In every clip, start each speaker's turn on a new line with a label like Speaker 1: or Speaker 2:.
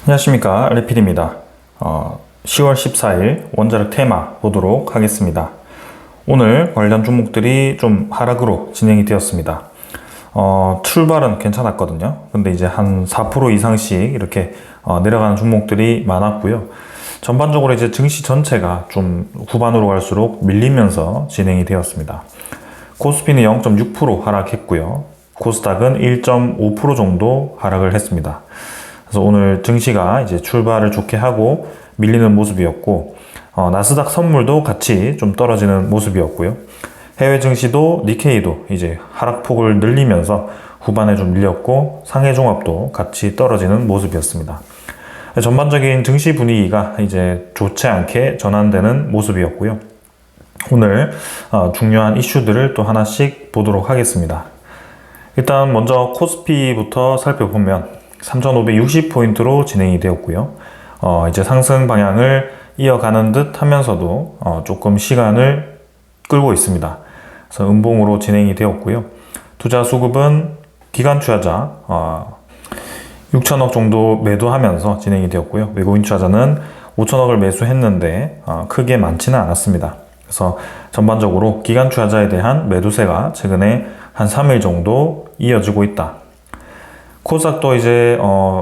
Speaker 1: 안녕하십니까, 레필입니다. 10월 14일 원자력 테마 보도록 하겠습니다. 오늘 관련 종목들이 좀 하락으로 진행이 되었습니다. 출발은 괜찮았거든요. 근데 이제 한 4% 이상씩 이렇게 내려가는 종목들이 많았고요. 전반적으로 이제 증시 전체가 좀 후반으로 갈수록 밀리면서 진행이 되었습니다. 코스피는 0.6% 하락했고요. 코스닥은 1.5% 정도 하락을 했습니다. 그래서 오늘 증시가 이제 출발을 좋게 하고 밀리는 모습이었고, 나스닥 선물도 같이 좀 떨어지는 모습이었고요. 해외 증시도 니케이도 이제 하락폭을 늘리면서 후반에 좀 밀렸고, 상해 종합도 같이 떨어지는 모습이었습니다. 전반적인 증시 분위기가 이제 좋지 않게 전환되는 모습이었고요. 오늘 중요한 이슈들을 또 하나씩 보도록 하겠습니다. 일단 먼저 코스피부터 살펴보면 3,560포인트로 진행이 되었고요. 이제 상승 방향을 이어가는 듯 하면서도 조금 시간을 끌고 있습니다. 그래서 음봉으로 진행이 되었고요. 투자 수급은 기관 투자자 6천억 정도 매도하면서 진행이 되었고요. 외국인 투자자는 5천억을 매수했는데 크게 많지는 않았습니다. 그래서 전반적으로 기관 투자자에 대한 매도세가 최근에 한 3일 정도 이어지고 있다. 코스닥도 이제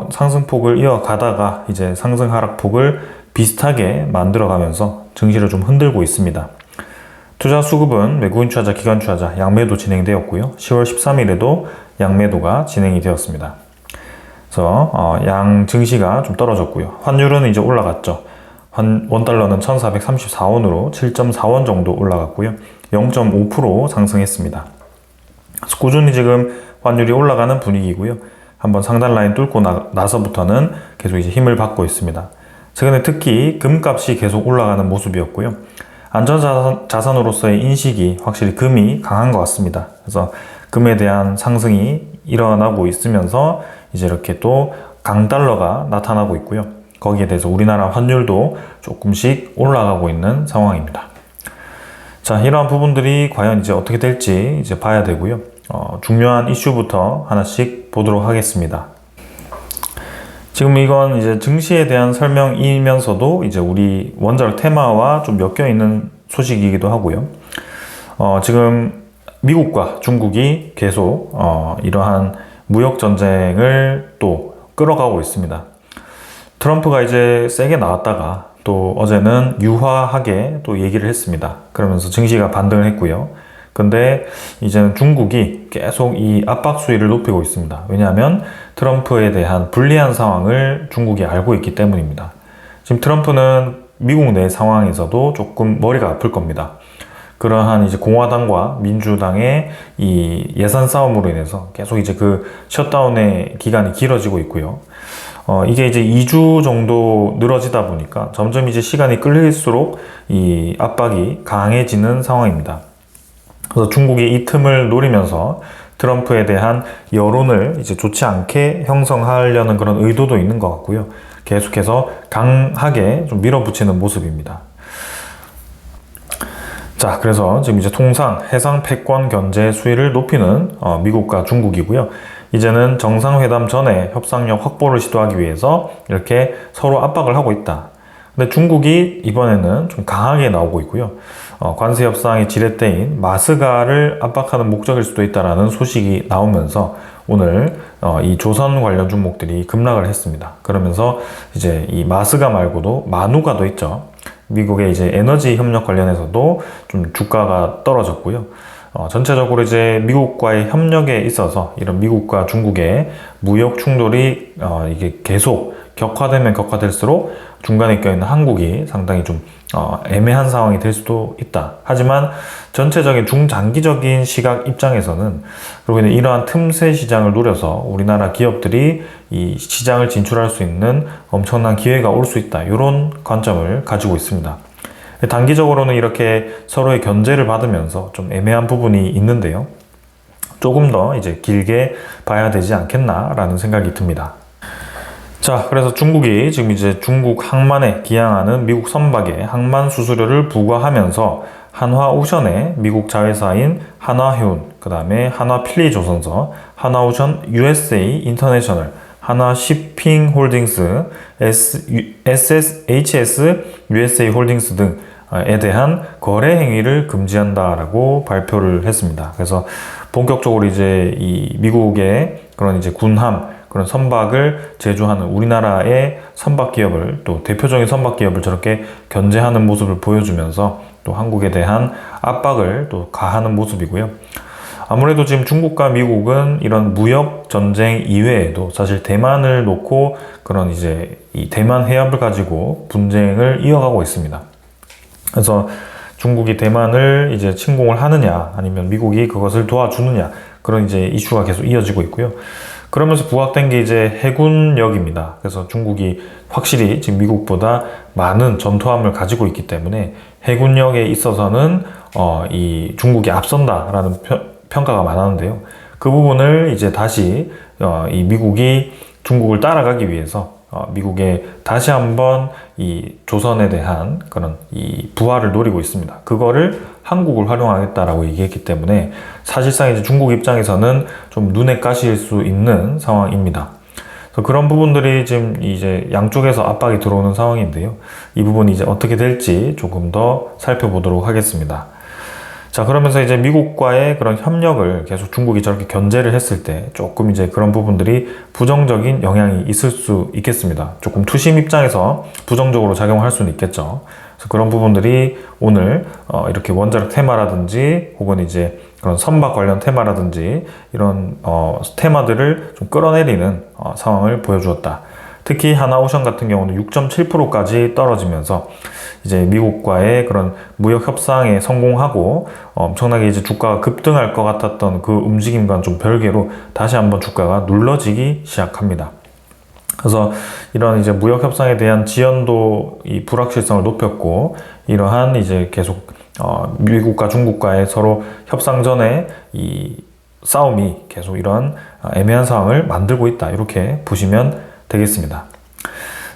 Speaker 1: 상승폭을 이어가다가 이제 상승 하락폭을 비슷하게 만들어가면서 증시를 좀 흔들고 있습니다. 투자 수급은 외국인 투자자, 기관 투자자 양매도 진행되었고요. 10월 13일에도 양매도가 진행이 되었습니다. 그래서 양 증시가 좀 떨어졌고요. 환율은 이제 올라갔죠. 원달러는 1,434원으로 7.4원 정도 올라갔고요. 0.5% 상승했습니다. 그래서 꾸준히 지금 환율이 올라가는 분위기고요. 한번 상단 라인 뚫고 나서부터는 계속 이제 힘을 받고 있습니다. 최근에 특히 금값이 계속 올라가는 모습이었고요. 안전자산으로서의 인식이 확실히 금이 강한 것 같습니다. 그래서 금에 대한 상승이 일어나고 있으면서 이제 이렇게 또 강달러가 나타나고 있고요. 거기에 대해서 우리나라 환율도 조금씩 올라가고 있는 상황입니다. 자, 이러한 부분들이 과연 이제 어떻게 될지 이제 봐야 되고요. 중요한 이슈부터 하나씩 보도록 하겠습니다. 지금 이건 이제 증시에 대한 설명이면서도 이제 우리 원자력 테마와 좀 엮여 있는 소식이기도 하고요. 지금 미국과 중국이 계속 이러한 무역 전쟁을 또 끌어가고 있습니다. 트럼프가 이제 세게 나왔다가 또 어제는 유화하게 또 얘기를 했습니다. 그러면서 증시가 반등을 했고요. 근데 이제는 중국이 계속 이 압박 수위를 높이고 있습니다. 왜냐하면 트럼프에 대한 불리한 상황을 중국이 알고 있기 때문입니다. 지금 트럼프는 미국 내 상황에서도 조금 머리가 아플 겁니다. 그러한 이제 공화당과 민주당의 이 예산 싸움으로 인해서 계속 이제 그 셧다운의 기간이 길어지고 있고요. 이게 이제 2주 정도 늘어지다 보니까 점점 이제 시간이 끌릴수록 이 압박이 강해지는 상황입니다. 그래서 중국이 이 틈을 노리면서 트럼프에 대한 여론을 이제 좋지 않게 형성하려는 그런 의도도 있는 것 같고요. 계속해서 강하게 좀 밀어붙이는 모습입니다. 자, 그래서 지금 이제 통상 해상 패권 견제 수위를 높이는 미국과 중국이고요. 이제는 정상회담 전에 협상력 확보를 시도하기 위해서 이렇게 서로 압박을 하고 있다. 근데 중국이 이번에는 좀 강하게 나오고 있고요. 관세 협상의 지렛대인 마스가를 압박하는 목적일 수도 있다라는 소식이 나오면서 오늘 이 조선 관련 종목들이 급락을 했습니다. 그러면서 이제 이 마스가 말고도 마누가도 있죠. 미국의 이제 에너지 협력 관련해서도 좀 주가가 떨어졌고요. 전체적으로 이제 미국과의 협력에 있어서 이런 미국과 중국의 무역 충돌이 이게 계속 격화되면 격화될수록 중간에 껴있는 한국이 상당히 좀 애매한 상황이 될 수도 있다. 하지만 전체적인 중장기적인 시각 입장에서는 그리고 이러한 틈새 시장을 노려서 우리나라 기업들이 이 시장을 진출할 수 있는 엄청난 기회가 올 수 있다. 이런 관점을 가지고 있습니다. 단기적으로는 이렇게 서로의 견제를 받으면서 좀 애매한 부분이 있는데요. 조금 더 이제 길게 봐야 되지 않겠나라는 생각이 듭니다. 자, 그래서 중국이 지금 이제 중국 항만에 기항하는 미국 선박에 항만 수수료를 부과하면서 한화오션에 미국 자회사인 한화해운, 그 다음에 한화필리조선서, 한화오션 USA 인터내셔널, 하나 시핑 홀딩스, SSHS USA 홀딩스 등에 대한 거래 행위를 금지한다라고 발표를 했습니다. 그래서 본격적으로 이제 이 미국의 그런 이제 군함, 그런 선박을 제조하는 우리나라의 선박 기업을, 또 대표적인 선박 기업을 저렇게 견제하는 모습을 보여주면서 또 한국에 대한 압박을 또 가하는 모습이고요. 아무래도 지금 중국과 미국은 이런 무역 전쟁 이외에도 사실 대만을 놓고 그런 이제 이 대만 해협을 가지고 분쟁을 이어가고 있습니다. 그래서 중국이 대만을 이제 침공을 하느냐, 아니면 미국이 그것을 도와주느냐, 그런 이제 이슈가 계속 이어지고 있고요. 그러면서 부각된 게 이제 해군력입니다. 그래서 중국이 확실히 지금 미국보다 많은 전투함을 가지고 있기 때문에 해군력에 있어서는 이 중국이 앞선다라는 평가가 많았는데요. 그 부분을 이제 다시 이 미국이 중국을 따라가기 위해서 미국에 다시 한번 이 조선에 대한 그런 이 부활을 노리고 있습니다. 그거를 한국을 활용하겠다라고 얘기했기 때문에 사실상 이제 중국 입장에서는 좀 눈에 가실 수 있는 상황입니다. 그래서 그런 부분들이 지금 이제 양쪽에서 압박이 들어오는 상황인데요. 이 부분이 이제 어떻게 될지 조금 더 살펴보도록 하겠습니다. 자, 그러면서 이제 미국과의 그런 협력을 계속 중국이 저렇게 견제를 했을 때 조금 이제 그런 부분들이 부정적인 영향이 있을 수 있겠습니다. 조금 투심 입장에서 부정적으로 작용할 수는 있겠죠. 그래서 그런 부분들이 오늘 이렇게 원자력 테마라든지 혹은 이제 그런 선박 관련 테마라든지 이런 테마들을 좀 끌어내리는 상황을 보여주었다. 특히 하나오션 같은 경우는 6.7%까지 떨어지면서 이제 미국과의 그런 무역 협상에 성공하고 엄청나게 이제 주가가 급등할 것 같았던 그 움직임과는 좀 별개로 다시 한번 주가가 눌러지기 시작합니다. 그래서 이런 이제 무역 협상에 대한 지연도 이 불확실성을 높였고, 이러한 이제 계속 미국과 중국과의 서로 협상 전에 이 싸움이 계속 이런 애매한 상황을 만들고 있다, 이렇게 보시면 되겠습니다.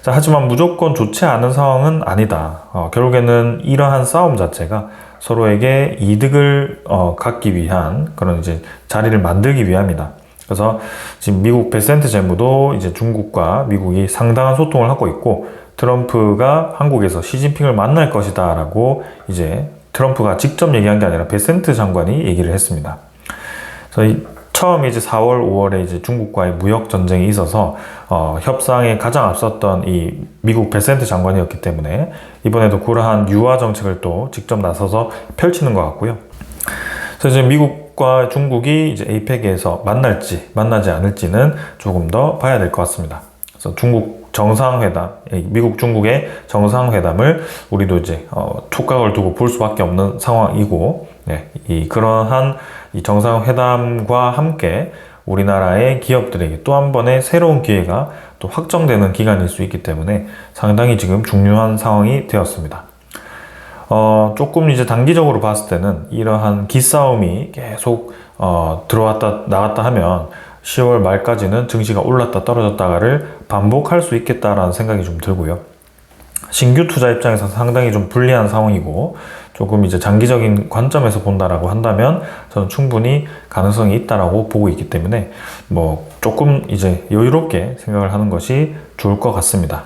Speaker 1: 자, 하지만 무조건 좋지 않은 상황은 아니다. 결국에는 이러한 싸움 자체가 서로에게 이득을 갖기 위한 그런 이제 자리를 만들기 위함이다. 그래서 지금 미국 베센트 재무도 이제 중국과 미국이 상당한 소통을 하고 있고, 트럼프가 한국에서 시진핑을 만날 것이다 라고 이제 트럼프가 직접 얘기한 게 아니라 베센트 장관이 얘기를 했습니다. 그래서 처음 이제 4월, 5월에 이제 중국과의 무역 전쟁이 있어서 협상에 가장 앞섰던 이 미국 베센트 장관이었기 때문에 이번에도 그러한 유화 정책을 또 직접 나서서 펼치는 것 같고요. 그래서 이제 미국과 중국이 이제 APEC에서 만날지 만나지 않을지는 조금 더 봐야 될 것 같습니다. 그래서 중국 정상회담, 미국 중국의 정상회담을 우리도 이제 촉각을 두고 볼 수밖에 없는 상황이고, 네, 그러한 이 정상회담과 함께 우리나라의 기업들에게 또 한 번의 새로운 기회가 또 확정되는 기간일 수 있기 때문에 상당히 지금 중요한 상황이 되었습니다. 조금 이제 단기적으로 봤을 때는 이러한 기싸움이 계속 들어왔다 나갔다 하면 10월 말까지는 증시가 올랐다 떨어졌다가를 반복할 수 있겠다라는 생각이 좀 들고요. 신규 투자 입장에서 상당히 좀 불리한 상황이고, 조금 이제 장기적인 관점에서 본다라고 한다면 저는 충분히 가능성이 있다라고 보고 있기 때문에 뭐 조금 이제 여유롭게 생각을 하는 것이 좋을 것 같습니다.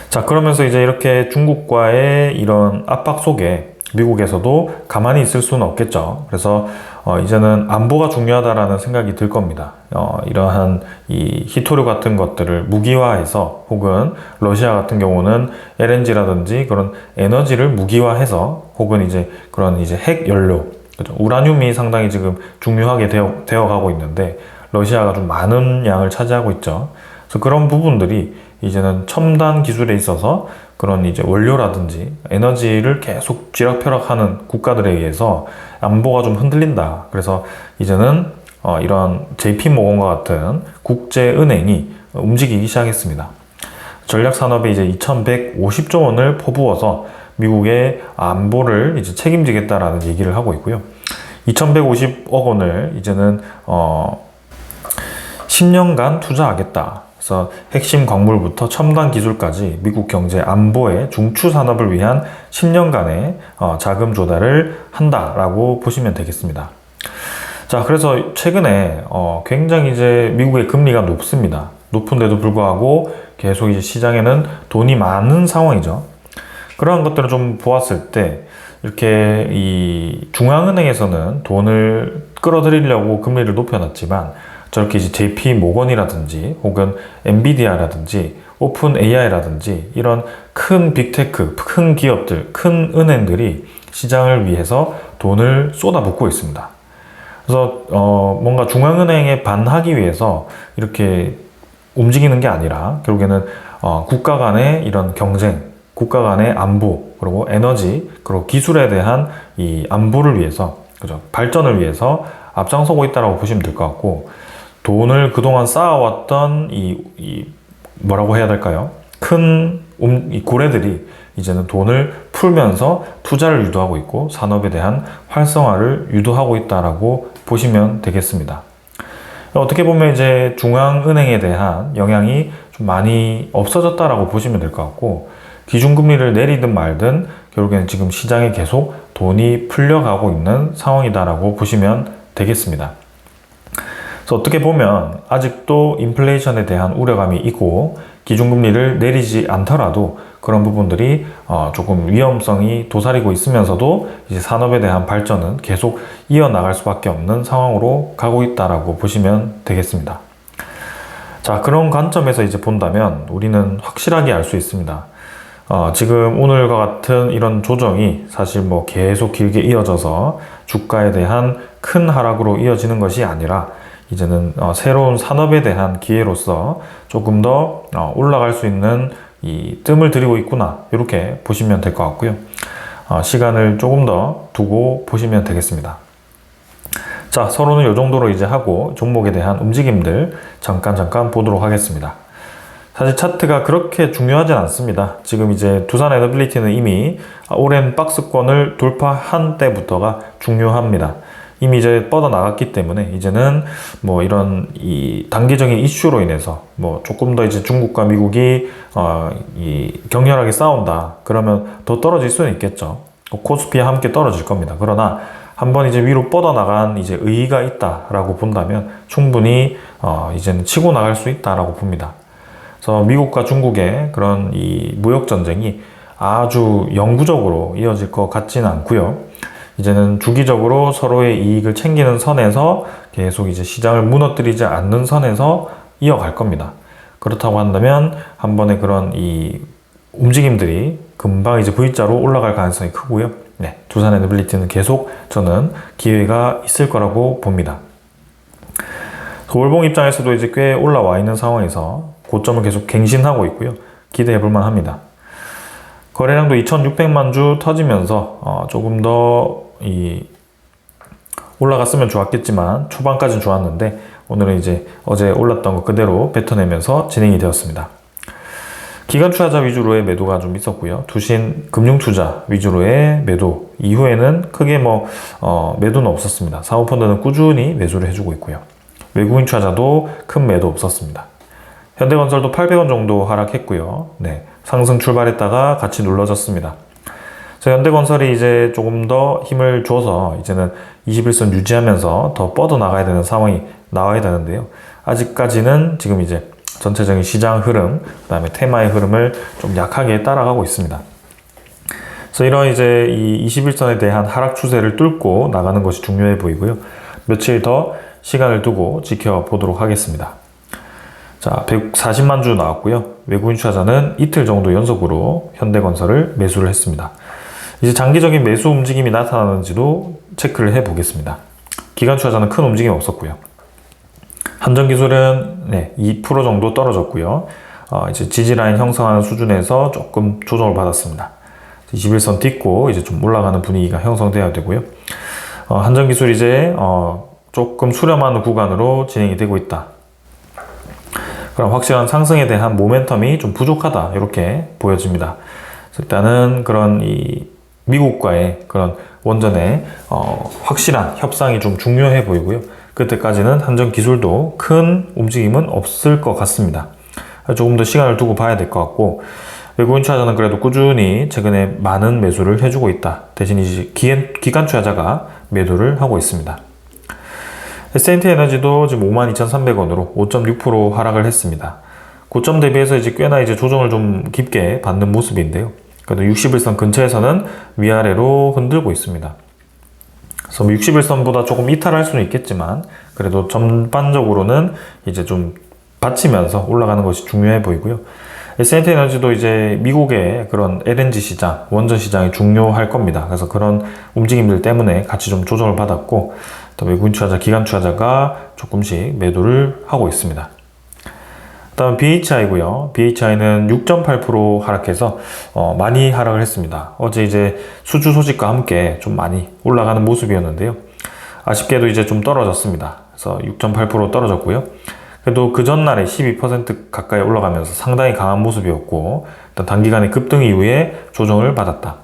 Speaker 1: 자, 그러면서 이제 이렇게 중국과의 이런 압박 속에 미국에서도 가만히 있을 수는 없겠죠. 그래서 이제는 안보가 중요하다라는 생각이 들 겁니다. 이러한 이 히토류 같은 것들을 무기화해서, 혹은 러시아 같은 경우는 LNG라든지 그런 에너지를 무기화해서, 혹은 이제 그런 이제 핵 연료, 그렇죠? 우라늄이 상당히 지금 중요하게 되어 가고 있는데 러시아가 좀 많은 양을 차지하고 있죠. 그래서 그런 부분들이 이제는 첨단 기술에 있어서 그런 이제 원료라든지 에너지를 계속 쥐락펴락하는 국가들에 의해서 안보가 좀 흔들린다. 그래서 이제는 이런 JP모건과 같은 국제은행이 움직이기 시작했습니다. 전략산업에 이제 2,150조 원을 퍼부어서 미국의 안보를 이제 책임지겠다라는 얘기를 하고 있고요. 2,150억 원을 이제는 10년간 투자하겠다. 그래서 핵심 광물부터 첨단 기술까지 미국 경제 안보의 중추 산업을 위한 10년간의 자금 조달을 한다라고 보시면 되겠습니다. 자, 그래서 최근에 굉장히 이제 미국의 금리가 높습니다. 높은데도 불구하고 계속 이제 시장에는 돈이 많은 상황이죠. 그러한 것들을 좀 보았을 때 이렇게 이 중앙은행에서는 돈을 끌어들이려고 금리를 높여놨지만 저렇게 이제 JP 모건이라든지 혹은 엔비디아라든지 오픈 AI라든지 이런 큰 빅테크, 큰 기업들, 큰 은행들이 시장을 위해서 돈을 쏟아붓고 있습니다. 그래서 뭔가 중앙은행에 반하기 위해서 이렇게 움직이는 게 아니라 결국에는 국가 간의 이런 경쟁, 국가 간의 안보, 그리고 에너지, 그리고 기술에 대한 이 안보를 위해서, 그죠? 발전을 위해서 앞장서고 있다라고 보시면 될 것 같고, 돈을 그동안 쌓아왔던 뭐라고 해야 될까요? 큰 이 고래들이 이제는 돈을 풀면서 투자를 유도하고 있고 산업에 대한 활성화를 유도하고 있다라고 보시면 되겠습니다. 어떻게 보면 이제 중앙은행에 대한 영향이 좀 많이 없어졌다라고 보시면 될 것 같고, 기준금리를 내리든 말든 결국에는 지금 시장에 계속 돈이 풀려가고 있는 상황이다라고 보시면 되겠습니다. 그래서 어떻게 보면 아직도 인플레이션에 대한 우려감이 있고 기준금리를 내리지 않더라도 그런 부분들이 조금 위험성이 도사리고 있으면서도 이제 산업에 대한 발전은 계속 이어나갈 수밖에 없는 상황으로 가고 있다라고 보시면 되겠습니다. 자, 그런 관점에서 이제 본다면 우리는 확실하게 알 수 있습니다. 지금 오늘과 같은 이런 조정이 사실 뭐 계속 길게 이어져서 주가에 대한 큰 하락으로 이어지는 것이 아니라 이제는 새로운 산업에 대한 기회로서 조금 더 올라갈 수 있는 이 뜸을 들이고 있구나, 이렇게 보시면 될 것 같고요. 시간을 조금 더 두고 보시면 되겠습니다. 자, 서로는 이 정도로 이제 하고 종목에 대한 움직임들 잠깐 보도록 하겠습니다. 사실 차트가 그렇게 중요하진 않습니다. 지금 이제 두산 에너빌리티는 이미 오랜 박스권을 돌파한 때부터가 중요합니다. 이미 이제 뻗어나갔기 때문에 이제는 뭐 이런 이 단기적인 이슈로 인해서 뭐 조금 더 이제 중국과 미국이 이 격렬하게 싸운다 그러면 더 떨어질 수는 있겠죠. 코스피와 함께 떨어질 겁니다. 그러나 한번 이제 위로 뻗어나간 이제 의의가 있다라고 본다면 충분히 이제는 치고 나갈 수 있다라고 봅니다. 그래서 미국과 중국의 그런 이 무역 전쟁이 아주 영구적으로 이어질 것 같지는 않고요. 이제는 주기적으로 서로의 이익을 챙기는 선에서 계속 이제 시장을 무너뜨리지 않는 선에서 이어갈 겁니다. 그렇다고 한다면 한 번의 그런 이 움직임들이 금방 이제 V자로 올라갈 가능성이 크고요. 네, 두산 에너빌리티는 계속 저는 기회가 있을 거라고 봅니다. 월봉 입장에서도 이제 꽤 올라와 있는 상황에서 고점을 계속 갱신하고 있고요. 기대해 볼 만합니다. 거래량도 2,600만 주 터지면서 조금 더 올라갔으면 좋았겠지만 초반까지는 좋았는데 오늘은 이제 어제 올랐던 거 그대로 뱉어내면서 진행이 되었습니다. 기관 투자자 위주로의 매도가 좀 있었고요. 투신 금융 투자 위주로의 매도 이후에는 크게 매도는 없었습니다. 사모펀드는 꾸준히 매수를 해주고 있고요. 외국인 투자자도 큰 매도 없었습니다. 현대건설도 800원 정도 하락했고요. 네, 상승 출발했다가 같이 눌러졌습니다. 그래서 현대건설이 이제 조금 더 힘을 줘서 이제는 21선 유지하면서 더 뻗어나가야 되는 상황이 나와야 되는데요. 아직까지는 지금 이제 전체적인 시장 흐름, 그 다음에 테마의 흐름을 좀 약하게 따라가고 있습니다. 그래서 이런 이제 이 21선에 대한 하락 추세를 뚫고 나가는 것이 중요해 보이고요. 며칠 더 시간을 두고 지켜보도록 하겠습니다. 자, 140만 주 나왔고요. 외국인 투자자는 이틀 정도 연속으로 현대건설을 매수를 했습니다. 이제 장기적인 매수 움직임이 나타나는지도 체크를 해 보겠습니다. 기관 투자자는 큰 움직임이 없었고요. 한전기술은 2% 정도 떨어졌고요. 이제 지지라인 형성하는 수준에서 조금 조정을 받았습니다. 21선 딛고 이제 좀 올라가는 분위기가 형성되어야 되고요. 한전기술이 이제 조금 수렴하는 구간으로 진행이 되고 있다. 그럼 확실한 상승에 대한 모멘텀이 좀 부족하다, 이렇게 보여집니다. 일단은 그런 미국과의 그런 원전의 확실한 협상이 좀 중요해 보이고요. 그때까지는 한전기술도 큰 움직임은 없을 것 같습니다. 조금 더 시간을 두고 봐야 될 것 같고, 외국인 투자자는 그래도 꾸준히 최근에 많은 매수를 해주고 있다. 대신 이제 기관 투자자가 매도를 하고 있습니다. S&T 에너지도 지금 52,300원으로 5.6% 하락을 했습니다. 고점 대비해서 이제 꽤나 이제 조정을 좀 깊게 받는 모습인데요. 그래도 60일선 근처에서는 위아래로 흔들고 있습니다. 그래서 60일선보다 조금 이탈할 수는 있겠지만 그래도 전반적으로는 이제 좀 받치면서 올라가는 것이 중요해 보이고요. S&T 에너지도 이제 미국의 그런 LNG 시장, 원전 시장이 중요할 겁니다. 그래서 그런 움직임들 때문에 같이 좀 조정을 받았고, 또 외국인 투자자, 기관 투자자가 조금씩 매도를 하고 있습니다. 다음 BHI고요. BHI는 6.8% 하락해서 많이 하락을 했습니다. 어제 이제 수주 소식과 함께 좀 많이 올라가는 모습이었는데요. 아쉽게도 이제 좀 떨어졌습니다. 그래서 6.8% 떨어졌고요. 그래도 그 전날에 12% 가까이 올라가면서 상당히 강한 모습이었고, 일단 단기간에 급등 이후에 조정을 받았다.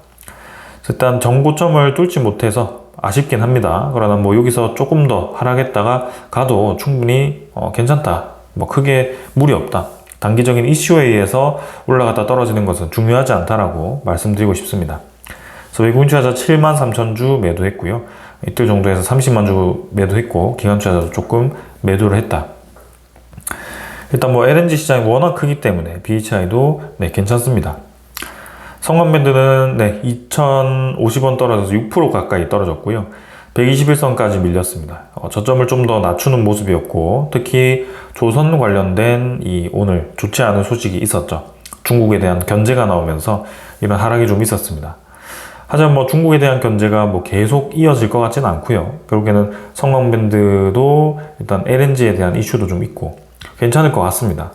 Speaker 1: 일단 정고점을 뚫지 못해서 아쉽긴 합니다. 그러나 뭐 여기서 조금 더 하락했다가 가도 충분히 괜찮다. 뭐 크게 무리 없다. 단기적인 이슈에 의해서 올라갔다 떨어지는 것은 중요하지 않다라고 말씀드리고 싶습니다. 그래서 외국인 투자자 73,000주 매도했고요. 이틀 정도에서 30만 주 매도했고, 기관 투자자도 조금 매도를 했다. 일단 뭐 LNG 시장이 워낙 크기 때문에 BHI도 네, 괜찮습니다. 성원밴드는 네, 2,050원 떨어져서 6% 가까이 떨어졌고요. 121선까지 밀렸습니다. 저점을 좀 더 낮추는 모습이었고, 특히 조선 관련된 오늘 좋지 않은 소식이 있었죠. 중국에 대한 견제가 나오면서 이런 하락이 좀 있었습니다. 하지만 뭐 중국에 대한 견제가 뭐 계속 이어질 것 같지는 않고요. 결국에는 성원밴드도 일단 LNG에 대한 이슈도 좀 있고 괜찮을 것 같습니다.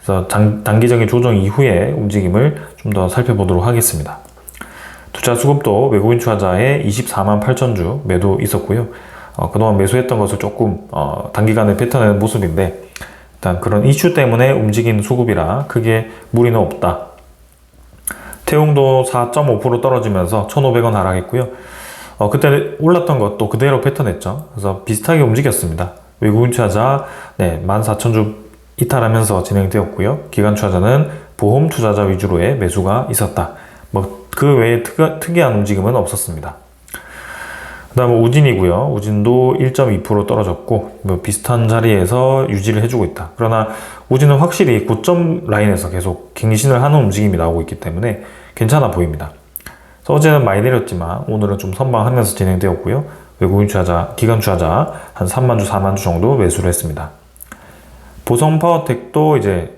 Speaker 1: 그래서 단기적인 조정 이후의 움직임을 좀 더 살펴보도록 하겠습니다. 투자 수급도 외국인 투자자의 248,000주 매도 있었고요. 그동안 매수했던 것을 조금 단기간에 뱉어내는 모습인데, 일단 그런 이슈 때문에 움직인 수급이라 크게 무리는 없다. 태용도 4.5% 떨어지면서 1,500원 하락했고요. 그때 올랐던 것도 그대로 뱉어냈죠. 그래서 비슷하게 움직였습니다. 외국인 투자자 14,000주 이탈하면서 진행되었고요. 기관 투자자는 보험 투자자 위주로의 매수가 있었다. 뭐 그 외에 특이한 움직임은 없었습니다. 그 다음은 우진이고요. 우진도 1.2% 떨어졌고 뭐 비슷한 자리에서 유지를 해주고 있다. 그러나 우진은 확실히 고점 라인에서 계속 갱신을 하는 움직임이 나오고 있기 때문에 괜찮아 보입니다. 그래서 어제는 많이 내렸지만 오늘은 좀 선방하면서 진행되었고요. 외국인 투자자, 기관 투자자 한 3만 주, 4만 주 정도 매수를 했습니다. 보성파워텍도 이제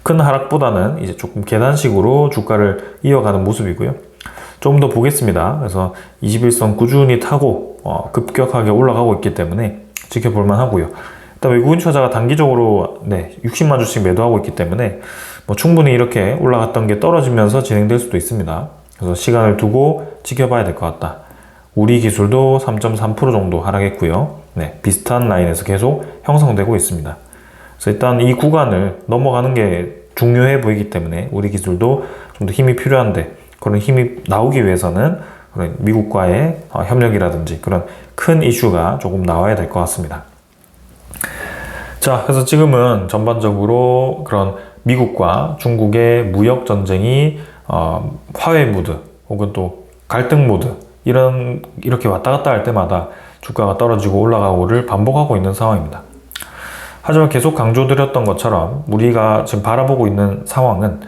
Speaker 1: 큰 하락보다는 이제 조금 계단식으로 주가를 이어가는 모습이고요. 조금 더 보겠습니다. 그래서 21선 꾸준히 타고 급격하게 올라가고 있기 때문에 지켜볼만 하고요. 일단 외국인 투자자가 단기적으로 60만 주씩 매도하고 있기 때문에 뭐 충분히 이렇게 올라갔던 게 떨어지면서 진행될 수도 있습니다. 그래서 시간을 두고 지켜봐야 될 것 같다. 우리 기술도 3.3% 정도 하락했고요. 비슷한 라인에서 계속 형성되고 있습니다. 그래서 일단 이 구간을 넘어가는 게 중요해 보이기 때문에 우리 기술도 좀 더 힘이 필요한데, 그런 힘이 나오기 위해서는 그런 미국과의 협력이라든지 그런 큰 이슈가 조금 나와야 될 것 같습니다. 자, 그래서 지금은 전반적으로 그런 미국과 중국의 무역 전쟁이 화해 모드 혹은 또 갈등 모드 이렇게 왔다 갔다 할 때마다 주가가 떨어지고 올라가고를 반복하고 있는 상황입니다. 하지만 계속 강조드렸던 것처럼 우리가 지금 바라보고 있는 상황은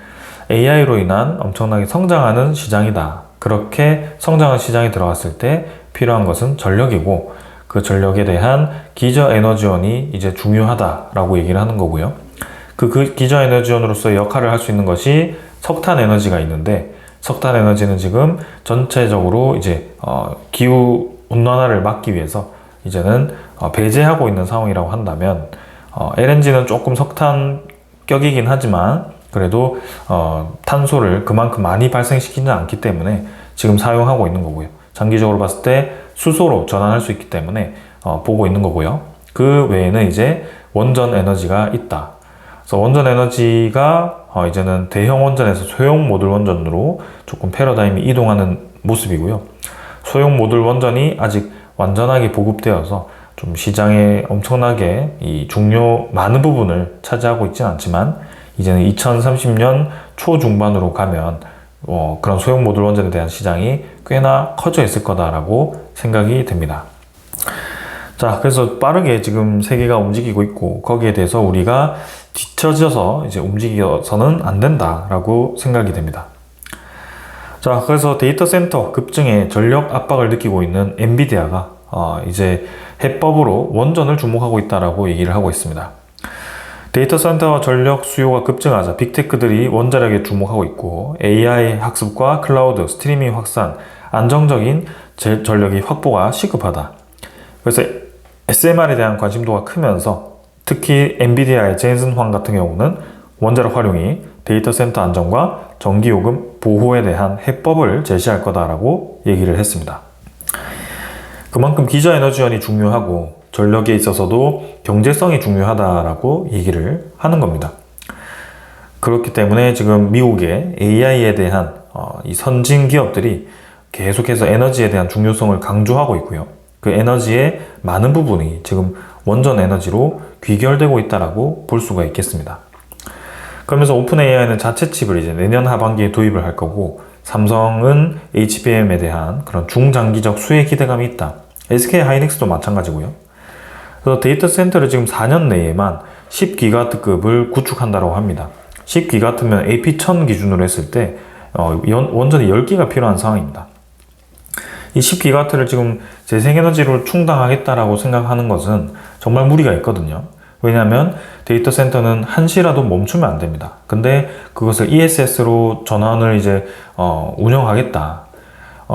Speaker 1: AI로 인한 엄청나게 성장하는 시장이다. 그렇게 성장한 시장이 들어갔을 때 필요한 것은 전력이고, 그 전력에 대한 기저 에너지원이 이제 중요하다라고 얘기를 하는 거고요. 그 기저 에너지원으로서의 역할을 할 수 있는 것이 석탄 에너지가 있는데, 석탄 에너지는 지금 전체적으로 이제 기후 온난화를 막기 위해서 이제는 배제하고 있는 상황이라고 한다면, LNG는 조금 석탄격이긴 하지만 그래도 탄소를 그만큼 많이 발생시키지 않기 때문에 지금 사용하고 있는 거고요. 장기적으로 봤을 때 수소로 전환할 수 있기 때문에 보고 있는 거고요. 그 외에는 이제 원전 에너지가 있다. 그래서 원전 에너지가 이제는 대형 원전에서 소형 모듈 원전으로 조금 패러다임이 이동하는 모습이고요. 소형 모듈 원전이 아직 완전하게 보급되어서 좀 시장에 엄청나게 많은 부분을 차지하고 있지는 않지만, 이제는 2030년 초중반으로 가면 그런 소형 모듈 원전에 대한 시장이 꽤나 커져 있을 거다라고 생각이 됩니다. 자, 그래서 빠르게 지금 세계가 움직이고 있고 거기에 대해서 우리가 뒤처져서 이제 움직여서는 안 된다라고 생각이 됩니다. 자, 그래서 데이터 센터 급증에 전력 압박을 느끼고 있는 엔비디아가 이제 해법으로 원전을 주목하고 있다라고 얘기를 하고 있습니다. 데이터 센터 전력 수요가 급증하자 빅테크들이 원자력에 주목하고 있고 AI 학습과 클라우드, 스트리밍 확산, 안정적인 전력이 확보가 시급하다. 그래서 SMR에 대한 관심도가 크면서 특히 엔비디아의 젠슨 황 같은 경우는 원자력 활용이 데이터 센터 안정과 전기요금 보호에 대한 해법을 제시할 거다라고 얘기를 했습니다. 그만큼 기저에너지원이 중요하고 전력에 있어서도 경제성이 중요하다라고 얘기를 하는 겁니다. 그렇기 때문에 지금 미국의 AI에 대한 이 선진 기업들이 계속해서 에너지에 대한 중요성을 강조하고 있고요. 그 에너지의 많은 부분이 지금 원전 에너지로 귀결되고 있다라고 볼 수가 있겠습니다. 그러면서 오픈 AI는 자체 칩을 이제 내년 하반기에 도입을 할 거고 삼성은 HBM에 대한 그런 중장기적 수혜 기대감이 있다. SK 하이닉스도 마찬가지고요. 그래서 데이터 센터를 지금 4년 내에만 10기가와트급을 구축한다고 합니다. 10기가와트면 AP1000 기준으로 했을 때 원전이 10기가 필요한 상황입니다. 이 10기가와트를 지금 재생에너지로 충당하겠다라고 생각하는 것은 정말 무리가 있거든요. 왜냐하면 데이터 센터는 한시라도 멈추면 안 됩니다. 근데 그것을 ESS로 전환을 이제 운영하겠다.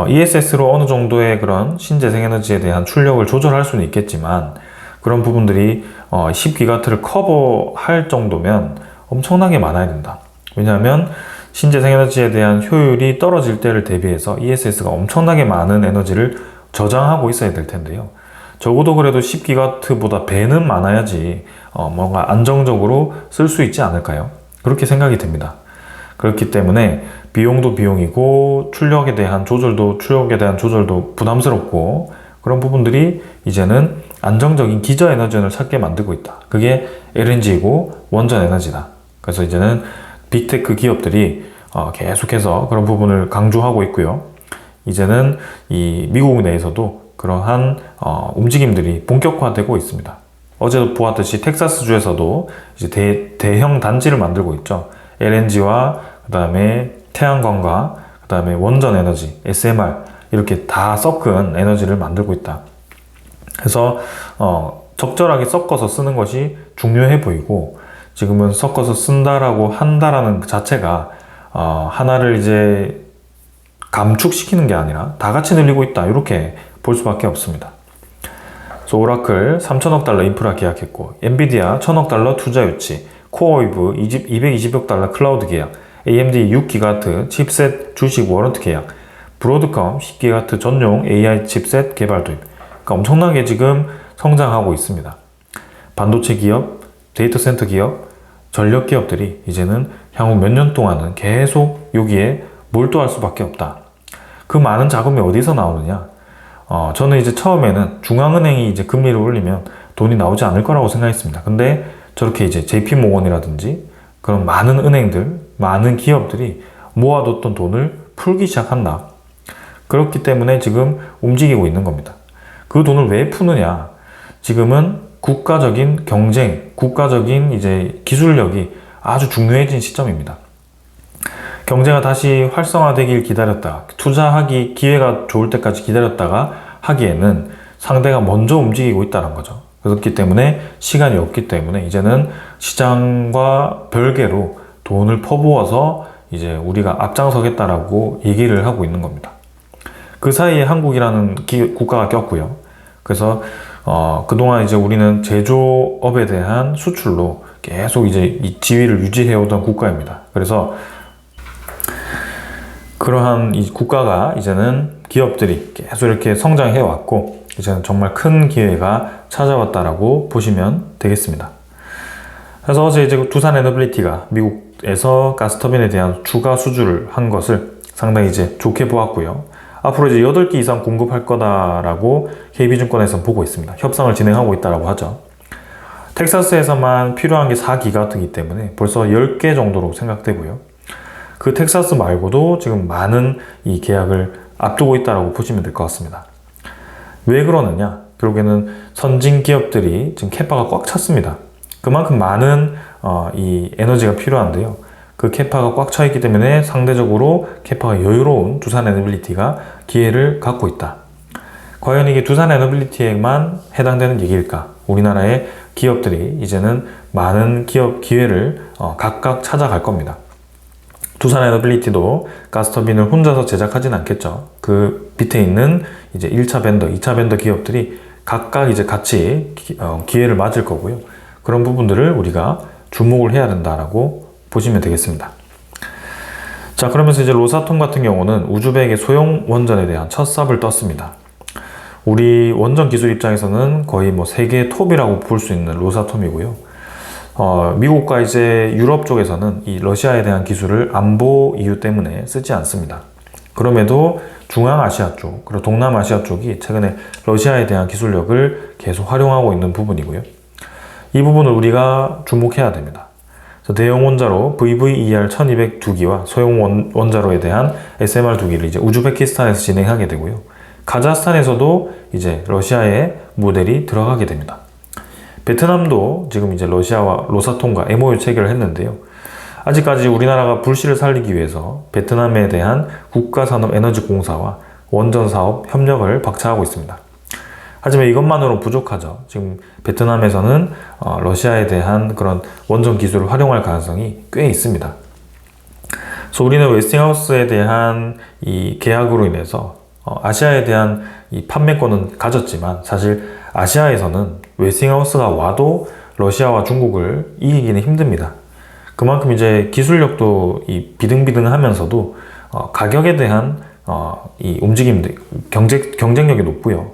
Speaker 1: ESS로 어느 정도의 그런 신재생에너지에 대한 출력을 조절할 수는 있겠지만 그런 부분들이 10기가와트를 커버할 정도면 엄청나게 많아야 된다. 왜냐하면 신재생에너지에 대한 효율이 떨어질 때를 대비해서 ESS가 엄청나게 많은 에너지를 저장하고 있어야 될 텐데요. 적어도 그래도 10기가와트보다 배는 많아야지 뭔가 안정적으로 쓸 수 있지 않을까요? 그렇게 생각이 됩니다. 그렇기 때문에 비용도 비용이고 출력에 대한 조절도 부담스럽고 그런 부분들이 이제는 안정적인 기저에너지원을 찾게 만들고 있다. 그게 LNG이고 원전 에너지다. 그래서 이제는 빅테크 기업들이 계속해서 그런 부분을 강조하고 있고요. 이제는 이 미국 내에서도 그러한 움직임들이 본격화되고 있습니다. 어제도 보았듯이 텍사스주에서도 이제 대형 단지를 만들고 있죠. LNG와 그 다음에 태양광과 그 다음에 원전 에너지, SMR 이렇게 다 섞은 에너지를 만들고 있다. 그래서 적절하게 섞어서 쓰는 것이 중요해 보이고 지금은 섞어서 쓴다라고 한다라는 그 자체가 하나를 이제 감축시키는 게 아니라 다 같이 늘리고 있다 이렇게 볼 수밖에 없습니다. 그래서 오라클 3천억 달러 인프라 계약했고 엔비디아 1,000억 달러 투자 유치, 코어웨이브 220억 달러 클라우드 계약, AMD 6기가와트 칩셋 주식 워런트 계약, 브로드컴 10기가와트 전용 AI 칩셋 개발 도입. 그러니까 엄청나게 지금 성장하고 있습니다. 반도체 기업, 데이터 센터 기업, 전력 기업들이 이제는 향후 몇 년 동안은 계속 여기에 몰두할 수밖에 없다. 그 많은 자금이 어디서 나오느냐? 저는 이제 처음에는 중앙은행이 이제 금리를 올리면 돈이 나오지 않을 거라고 생각했습니다. 근데 저렇게 이제 JP모건이라든지 그런 많은 은행들, 많은 기업들이 모아뒀던 돈을 풀기 시작한다. 그렇기 때문에 지금 움직이고 있는 겁니다. 그 돈을 왜 푸느냐? 지금은 국가적인 경쟁, 국가적인 이제 기술력이 아주 중요해진 시점입니다. 경제가 다시 활성화되길 기다렸다. 투자하기 기회가 좋을 때까지 기다렸다가 하기에는 상대가 먼저 움직이고 있다는 거죠. 그렇기 때문에 시간이 없기 때문에 이제는 시장과 별개로 돈을 퍼부어서 이제 우리가 앞장서겠다라고 얘기를 하고 있는 겁니다. 그 사이에 한국이라는 국가가 꼈고요. 그래서 그동안 이제 우리는 제조업에 대한 수출로 계속 이제 이 지위를 유지해오던 국가입니다. 그래서 그러한 이 국가가 이제는 기업들이 계속 이렇게 성장해 왔고 이제는 정말 큰 기회가 찾아왔다라고 보시면 되겠습니다. 그래서 어제 이제 두산 에너빌리티가 미국에서 가스터빈에 대한 추가 수주를 한 것을 상당히 이제 좋게 보았고요. 앞으로 이제 8개 이상 공급할 거다라고 KB증권에서 보고 있습니다. 협상을 진행하고 있다라고 하죠. 텍사스에서만 필요한 게 4기가와트이기 때문에 벌써 10개 정도로 생각되고요. 그 텍사스 말고도 지금 많은 이 계약을 앞두고 있다라고 보시면 될 것 같습니다. 왜 그러느냐? 결국에는 선진 기업들이 지금 캐파가 꽉 찼습니다. 그만큼 많은 이 에너지가 필요한데요. 그 캐파가 꽉 차 있기 때문에 상대적으로 캐파가 여유로운 두산 에너빌리티가 기회를 갖고 있다. 과연 이게 두산 에너빌리티에만 해당되는 얘기일까? 우리나라의 기업들이 이제는 많은 기업 기회를 각각 찾아갈 겁니다. 두산 에너빌리티도 가스터빈을 혼자서 제작하진 않겠죠. 그 밑에 있는 이제 1차 벤더, 2차 벤더 기업들이 각각 이제 같이 기회를 맞을 거고요. 그런 부분들을 우리가 주목을 해야 된다라고 보시면 되겠습니다. 자, 그러면서 이제 로사톰 같은 경우는 우즈벡의 소형 원전에 대한 첫 삽을 떴습니다. 우리 원전 기술 입장에서는 거의 뭐 세계 톱이라고 볼 수 있는 로사톰이고요. 미국과 이제 유럽 쪽에서는 이 러시아에 대한 기술을 안보 이유 때문에 쓰지 않습니다. 그럼에도 중앙아시아 쪽, 그리고 동남아시아 쪽이 최근에 러시아에 대한 기술력을 계속 활용하고 있는 부분이고요. 이 부분을 우리가 주목해야 됩니다. 대형 원자로 VVER 1202기와 소형 원자로에 대한 SMR 2기를 이제 우즈베키스탄에서 진행하게 되고요. 카자흐스탄에서도 이제 러시아의 모델이 들어가게 됩니다. 베트남도 지금 이제 러시아와 로사톰과 MOU 체결을 했는데요. 아직까지 우리나라가 불씨를 살리기 위해서 베트남에 대한 국가산업에너지공사와 원전사업 협력을 박차하고 있습니다. 하지만 이것만으로 부족하죠. 지금 베트남에서는 러시아에 대한 그런 원전 기술을 활용할 가능성이 꽤 있습니다. 그래서 우리는 웨스팅하우스에 대한 이 계약으로 인해서 아시아에 대한 이 판매권은 가졌지만 사실 아시아에서는 웨스팅하우스가 와도 러시아와 중국을 이기기는 힘듭니다. 그만큼 이제 기술력도 이 비등비등하면서도 가격에 대한 이 움직임들, 경쟁력이 높고요.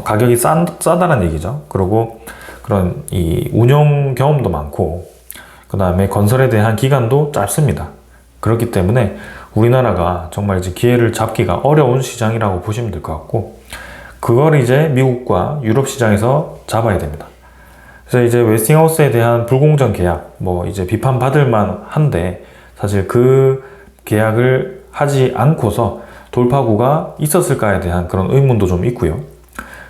Speaker 1: 가격이 싸다는 얘기죠. 그리고 그런 이 운영 경험도 많고, 그 다음에 건설에 대한 기간도 짧습니다. 그렇기 때문에 우리나라가 정말 이제 기회를 잡기가 어려운 시장이라고 보시면 될 것 같고, 그걸 이제 미국과 유럽 시장에서 잡아야 됩니다. 그래서 이제 웨스팅하우스에 대한 불공정 계약, 뭐 이제 비판받을 만한데, 사실 그 계약을 하지 않고서 돌파구가 있었을까에 대한 그런 의문도 좀 있고요.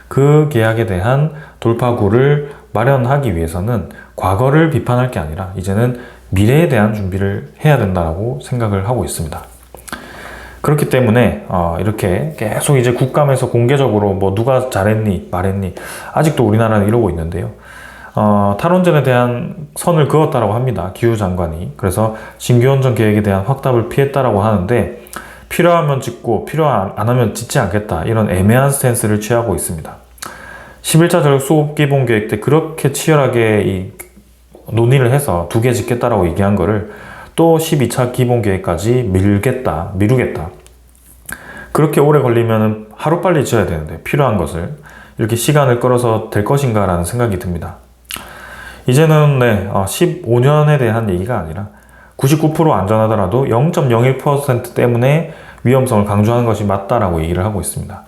Speaker 1: 그 계약에 대한 돌파구를 마련하기 위해서는 과거를 비판할 게 아니라 이제는 미래에 대한 준비를 해야 된다고 생각을 하고 있습니다. 그렇기 때문에 이렇게 계속 이제 국감에서 공개적으로 뭐 누가 잘했니 말했니 아직도 우리나라는 이러고 있는데요. 탈원전에 대한 선을 그었다라고 합니다. 기후 장관이. 그래서 신규 원전 계획에 대한 확답을 피했다라고 하는데, 필요하면 짓고 필요 안 하면 짓지 않겠다, 이런 애매한 스탠스를 취하고 있습니다. 11차 전력 수급 기본 계획 때 그렇게 치열하게 이 논의를 해서 2개 짓겠다라고 얘기한 거를 또 12차 기본 계획까지 미루겠다. 그렇게 오래 걸리면 하루빨리 지어야 되는데 필요한 것을 이렇게 시간을 끌어서 될 것인가 라는 생각이 듭니다. 이제는 15년에 대한 얘기가 아니라 99% 안전하더라도 0.01% 때문에 위험성을 강조하는 것이 맞다라고 얘기를 하고 있습니다.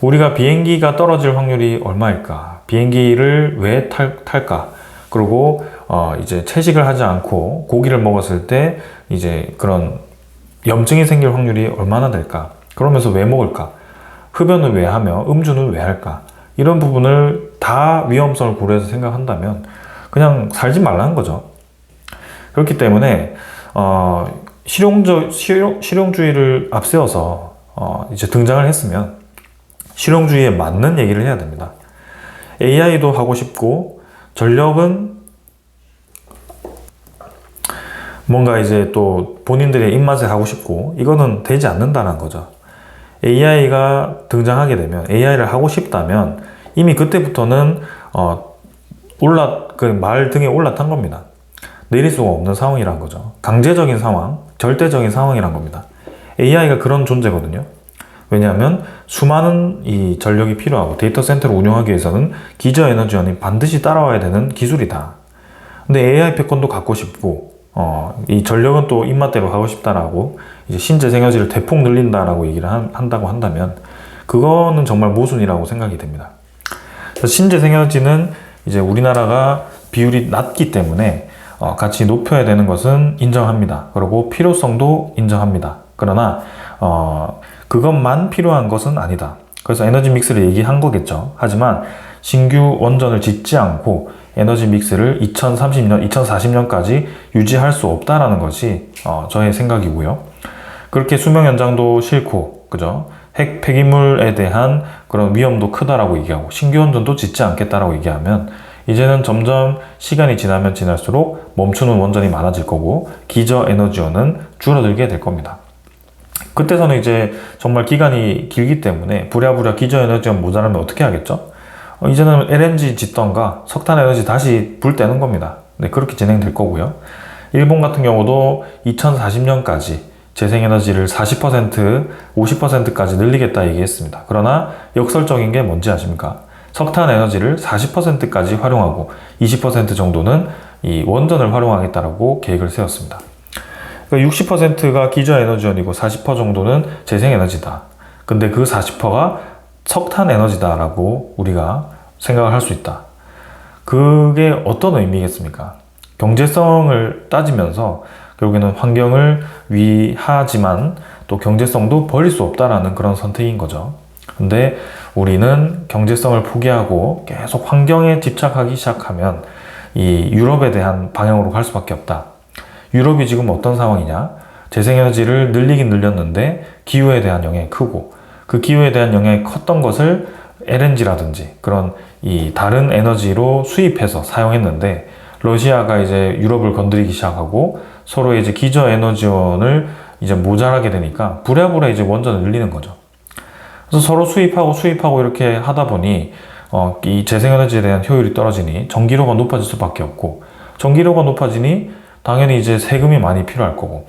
Speaker 1: 우리가 비행기가 떨어질 확률이 얼마일까? 비행기를 왜 탈까? 그리고 이제 채식을 하지 않고 고기를 먹었을 때 이제 그런 염증이 생길 확률이 얼마나 될까? 그러면서 왜 먹을까? 흡연을 왜 하며 음주는 왜 할까? 이런 부분을 다 위험성을 고려해서 생각한다면 그냥 살지 말라는 거죠. 그렇기 때문에 실용주의를 앞세워서 이제 등장을 했으면 실용주의에 맞는 얘기를 해야 됩니다. AI도 하고 싶고 전력은 뭔가 이제 또 본인들의 입맛에 하고 싶고, 이거는 되지 않는다는 거죠. AI가 등장하게 되면, AI를 하고 싶다면 이미 그때부터는 그 말 등에 올라탄 겁니다. 내릴 수가 없는 상황이란 거죠. 강제적인 상황, 절대적인 상황이란 겁니다. AI가 그런 존재거든요. 왜냐하면 수많은 이 전력이 필요하고 데이터 센터를 운영하기 위해서는 기저에너지원이 반드시 따라와야 되는 기술이다. 근데 AI 패권도 갖고 싶고, 이 전력은 또 입맛대로 하고 싶다라고 이제 신재생에너지를 대폭 늘린다라고 얘기를 한다고 한다면 그거는 정말 모순이라고 생각이 됩니다. 그래서 신재생에너지는 이제 우리나라가 비율이 낮기 때문에 같이 높여야 되는 것은 인정합니다. 그리고 필요성도 인정합니다. 그러나 그것만 필요한 것은 아니다. 그래서 에너지 믹스를 얘기한 거겠죠. 하지만 신규 원전을 짓지 않고 에너지 믹스를 2030년, 2040년까지 유지할 수 없다라는 것이 저의 생각이고요. 그렇게 수명 연장도 싫고, 그죠? 핵 폐기물에 대한 그런 위험도 크다라고 얘기하고 신규 원전도 짓지 않겠다라고 얘기하면 이제는 점점 시간이 지나면 지날수록 멈추는 원전이 많아질 거고 기저 에너지원은 줄어들게 될 겁니다. 그때서는 이제 정말 기간이 길기 때문에 부랴부랴 기저 에너지원 모자라면 어떻게 하겠죠? 이제는 LNG 짓던가 석탄 에너지 다시 불 떼는 겁니다. 네, 그렇게 진행될 거고요. 일본 같은 경우도 2040년까지 재생에너지를 40%, 50%까지 늘리겠다 얘기했습니다. 그러나 역설적인 게 뭔지 아십니까? 석탄 에너지를 40%까지 활용하고 20% 정도는 이 원전을 활용하겠다라고 계획을 세웠습니다. 그러니까 60%가 기저 에너지원이고 40% 정도는 재생에너지다. 근데 그 40%가 석탄 에너지다라고 우리가 생각을 할 수 있다. 그게 어떤 의미겠습니까? 경제성을 따지면서 결국에는 환경을 위하지만 또 경제성도 버릴 수 없다라는 그런 선택인 거죠. 근데 우리는 경제성을 포기하고 계속 환경에 집착하기 시작하면 이 유럽에 대한 방향으로 갈 수밖에 없다. 유럽이 지금 어떤 상황이냐? 재생에너지를 늘리긴 늘렸는데 기후에 대한 영향이 크고 그 기후에 대한 영향이 컸던 것을 LNG라든지 그런 이 다른 에너지로 수입해서 사용했는데 러시아가 이제 유럽을 건드리기 시작하고 서로 이제 기저 에너지원을 이제 모자라게 되니까 부랴부랴 이제 원전을 늘리는 거죠. 그래서 서로 수입하고 이렇게 하다 보니 이 재생에너지에 대한 효율이 떨어지니 전기료가 높아질 수밖에 없고 전기료가 높아지니 당연히 이제 세금이 많이 필요할 거고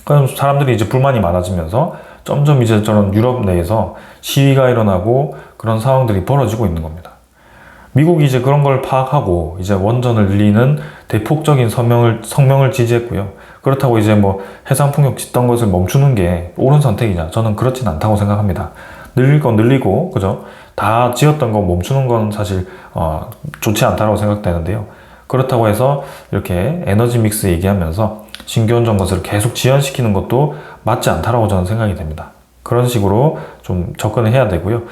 Speaker 1: 그럼 사람들이 이제 불만이 많아지면서 점점 이제 저런 유럽 내에서 시위가 일어나고 그런 상황들이 벌어지고 있는 겁니다. 미국이 이제 그런 걸 파악하고 이제 원전을 늘리는 대폭적인 성명을 지지했고요. 그렇다고 이제 뭐 해상풍력 짓던 것을 멈추는 게 옳은 선택이냐? 저는 그렇진 않다고 생각합니다. 늘릴 건 늘리고, 그죠? 다 지었던 거 멈추는 건 사실 좋지 않다고 생각되는데요. 그렇다고 해서 이렇게 에너지 믹스 얘기하면서 신규 원전 것을 계속 지연시키는 것도 맞지 않다라고 저는 생각이 됩니다. 그런 식으로 좀 접근을 해야 되고요.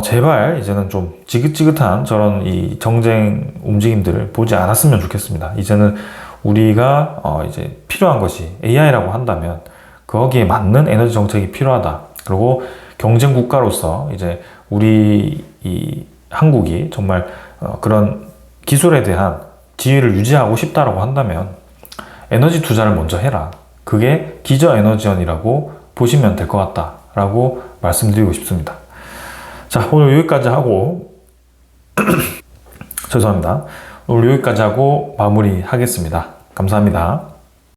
Speaker 1: 제발 이제는 좀 지긋지긋한 저런 이 정쟁 움직임들을 보지 않았으면 좋겠습니다. 이제는 우리가 이제 필요한 것이 AI라고 한다면 거기에 맞는 에너지 정책이 필요하다. 그리고 경쟁 국가로서 이제 우리 이 한국이 정말 그런 기술에 대한 지위를 유지하고 싶다라고 한다면 에너지 투자를 먼저 해라. 그게 기저 에너지원이라고 보시면 될 것 같다라고 말씀드리고 싶습니다. 자, 오늘 여기까지 하고 죄송합니다. 오늘 여기까지 하고 마무리하겠습니다. 감사합니다.